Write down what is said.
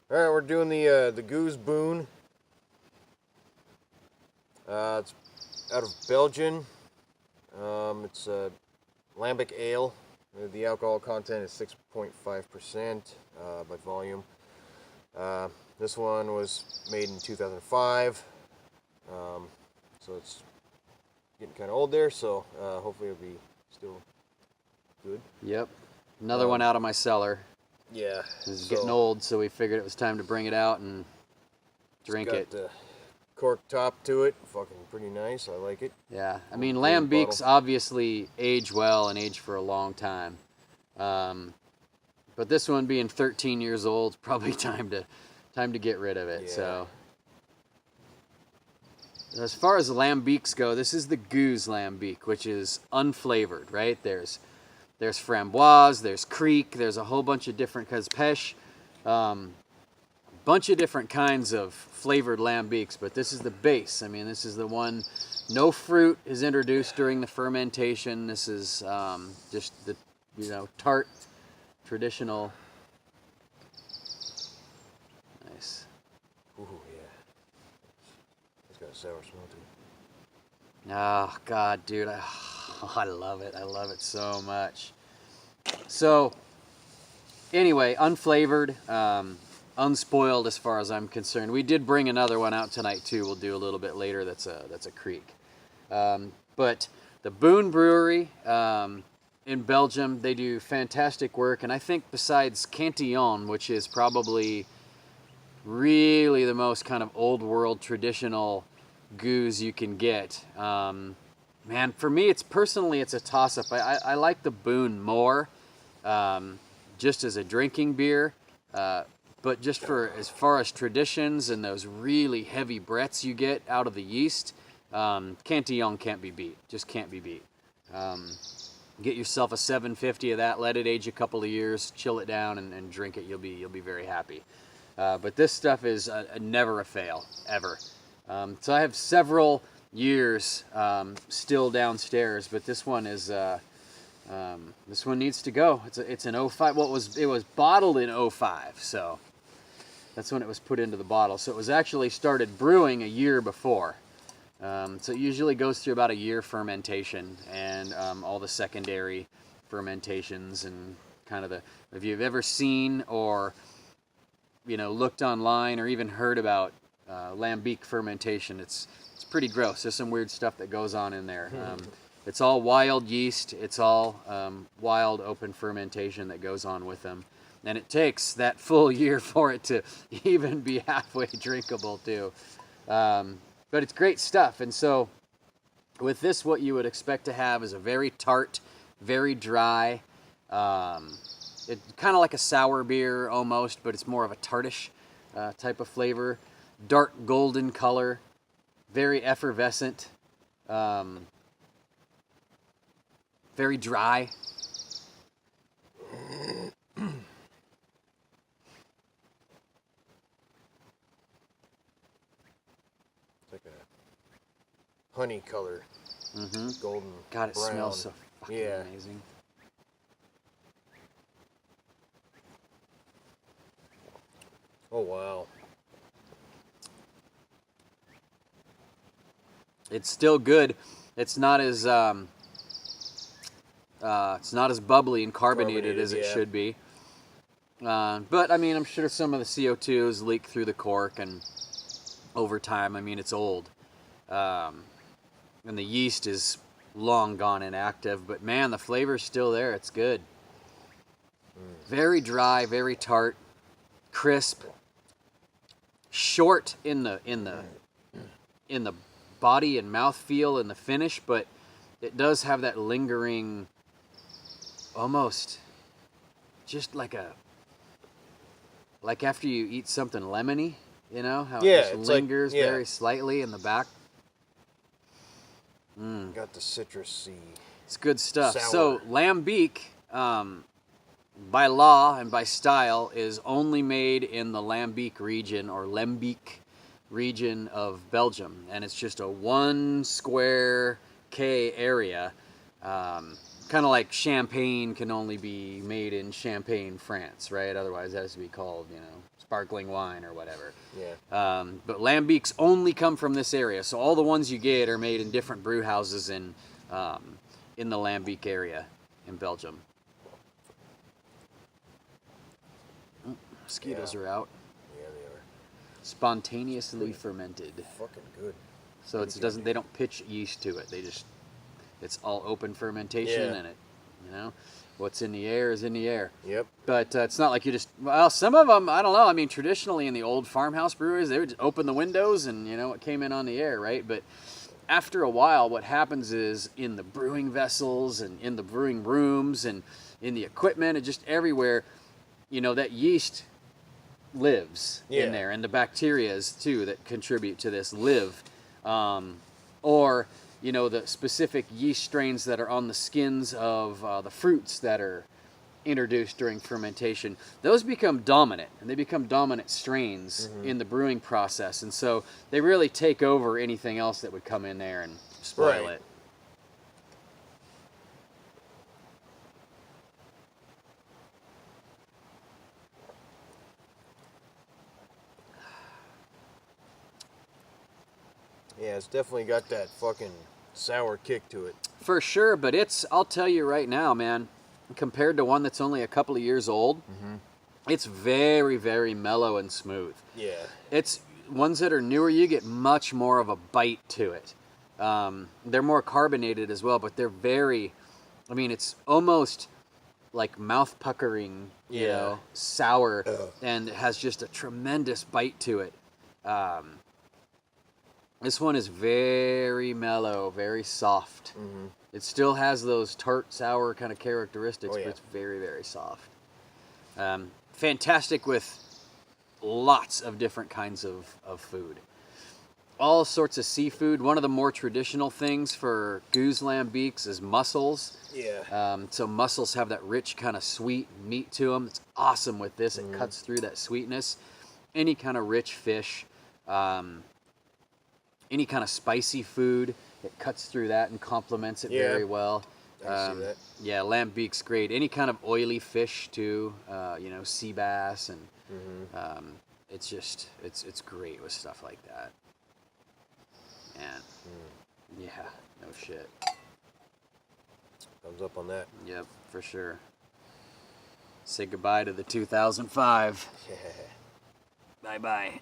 All right, we're doing the Geuze Boon. It's out of Belgium. It's a lambic ale. The alcohol content is 6.5% by volume. This one was made in 2005, so it's getting kind of old there. So hopefully it'll be still good. Yep. Another one out of my cellar. Yeah, It's getting old, so we figured it was time to bring it out and drink got it. the cork top to it. Fucking pretty nice. I like it. Yeah, I mean, Green lambics bottle. obviously age well and age for a long time. But this one being 13 years old, it's probably time to get rid of it. Yeah. So, as far as lambics go, this is the Geuze lambic, which is unflavored, right? There's framboise, there's creek, there's a whole bunch of different, because pêche, bunch of different kinds of flavored lambics, but this is the base. I mean, this is the one. No fruit is introduced during the fermentation. This is just the tart, traditional. Nice. Ooh, yeah. It's got a sour smell to it. Oh God, dude, I love it. I love it so much. So, anyway, unflavored, unspoiled as far as I'm concerned. We did bring another one out tonight too. We'll do a little bit later. That's a creek. But the Boon Brewery in Belgium, they do fantastic work, and I think besides Cantillon, which is probably really the most kind of old world traditional goose you can get. Man, for me, it's a toss-up. I like the Boon more, just as a drinking beer, but just for as far as traditions and those really heavy breaths you get out of the yeast, Cantillon can't be beat. Just can't be beat. Get yourself a 750 of that, let it age a couple of years, chill it down, and drink it. You'll be very happy. But this stuff is never a fail, ever. So I have several years still downstairs, but this one is this one needs to go. It's an '05. Well, it was bottled in '05, so that's when it was put into the bottle. So it was actually started brewing a year before. So it usually goes through about a year fermentation and all the secondary fermentations and kind of if you've ever seen or looked online or even heard about lambic fermentation, it's pretty gross. There's some weird stuff that goes on in there. It's all wild yeast. It's all wild open fermentation that goes on with them. And it takes that full year for it to even be halfway drinkable too. But it's great stuff. And so with this, what you would expect to have is a very tart, very dry, it's kind of like a sour beer almost, but it's more of a tartish type of flavor. Dark golden color, very effervescent, very dry. It's like a honey color, golden God, it brown. smells so fucking amazing. Oh wow. It's still good. It's not as bubbly and carbonated as it should be. But I mean, I'm sure some of the CO2s leak through the cork, and over time, I mean, it's old, and the yeast is long gone inactive. But man, the flavor's still there. It's good. Very dry, very tart, crisp, short in the body and mouth feel and the finish, but it does have that lingering, almost just like after you eat something lemony, how it just lingers very slightly in the back. Got the citrusy. It's good stuff. Sour. So lambic, by law and by style, is only made in the Lambic region or Lembic region of Belgium, and it's just a 1 square K area. kind of like champagne can only be made in Champagne, France, right? Otherwise, it has to be called, sparkling wine or whatever. Yeah. But lambics only come from this area, so all the ones you get are made in different brew houses in the Lambic area in Belgium. Mosquitoes are out. Yeah, they are. Spontaneously fermented. Fucking good. So they don't pitch yeast to it. It's all open fermentation, and what's in the air is in the air. Yep. But it's not like you just, some of them, I don't know. I mean, traditionally in the old farmhouse breweries, they would just open the windows and, it came in on the air, right? But after a while, what happens is in the brewing vessels and in the brewing rooms and in the equipment and just everywhere, that yeast lives in there, and the bacterias too that contribute to this live. Or the specific yeast strains that are on the skins of the fruits that are introduced during fermentation, those become dominant, and they become dominant strains in the brewing process, and so they really take over anything else that would come in there and spoil it. Yeah, it's definitely got that fucking sour kick to it. For sure, but I'll tell you right now, man, compared to one that's only a couple of years old, it's very, very mellow and smooth. Yeah. It's ones that are newer, you get much more of a bite to it. They're more carbonated as well, but they're very, it's almost like mouth puckering, sour, and it has just a tremendous bite to it. This one is very mellow, very soft. It still has those tart, sour kind of characteristics, but it's very, very soft. Fantastic with lots of different kinds of food. All sorts of seafood. One of the more traditional things for Geuze lambics is mussels. Yeah. So mussels have that rich kind of sweet meat to them. It's awesome with this. It cuts through that sweetness. Any kind of rich fish. Any kind of spicy food, it cuts through that and complements it very well. I see that. Yeah, lambic's great. Any kind of oily fish too, sea bass, and it's just it's great with stuff like that. And yeah, no shit. Thumbs up on that. Yep, for sure. Say goodbye to the 2005. Yeah. Bye bye.